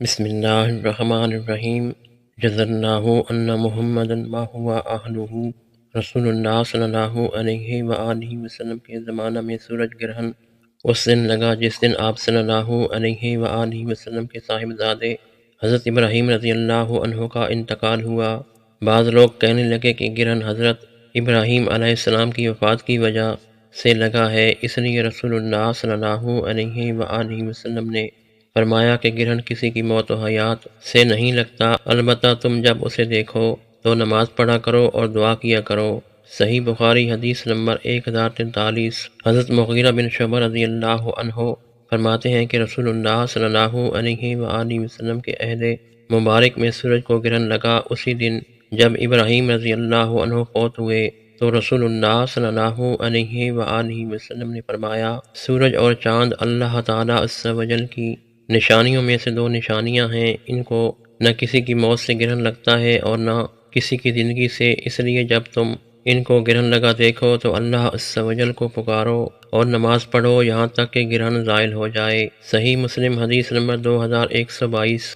بسم اللہ الرحمن الرحیم جزا اللہ ان محمد ما ہوا اہلہ رسول اللہ صلی اللہ علیہ وآلہ وسلم کے زمانہ میں سورج گرہن اس دن لگا جس دن آپ صلی اللہ علیہ وآلہ وسلم کے صاحبزادے حضرت ابراہیم رضی اللہ عنہ کا انتقال ہوا۔ بعض لوگ کہنے لگے کہ گرہن حضرت ابراہیم علیہ السلام کی وفات کی وجہ سے لگا ہے، اس لیے رسول اللہ صلی اللہ علیہ وآلہ وسلم نے فرمایا کہ گرہن کسی کی موت و حیات سے نہیں لگتا، البتہ تم جب اسے دیکھو تو نماز پڑھا کرو اور دعا کیا کرو۔ صحیح بخاری حدیث نمبر 1043۔ حضرت مغیرہ بن شعبہ رضی اللہ عنہ فرماتے ہیں کہ رسول اللہ صلی اللہ علیہ وآلہ وسلم کے عہد مبارک میں سورج کو گرہن لگا اسی دن جب ابراہیم رضی اللہ عنہ فوت ہوئے، تو رسول اللہ صلی اللہ علیہ وآلہ وسلم نے فرمایا، سورج اور چاند اللہ تعالیٰ عز و جل کی نشانیوں میں سے دو نشانیاں ہیں، ان کو نہ کسی کی موت سے گرہن لگتا ہے اور نہ کسی کی زندگی سے، اس لیے جب تم ان کو گرہن لگا دیکھو تو اللہ عز و جل کو پکارو اور نماز پڑھو یہاں تک کہ گرہن زائل ہو جائے۔ صحیح مسلم حدیث نمبر 2122۔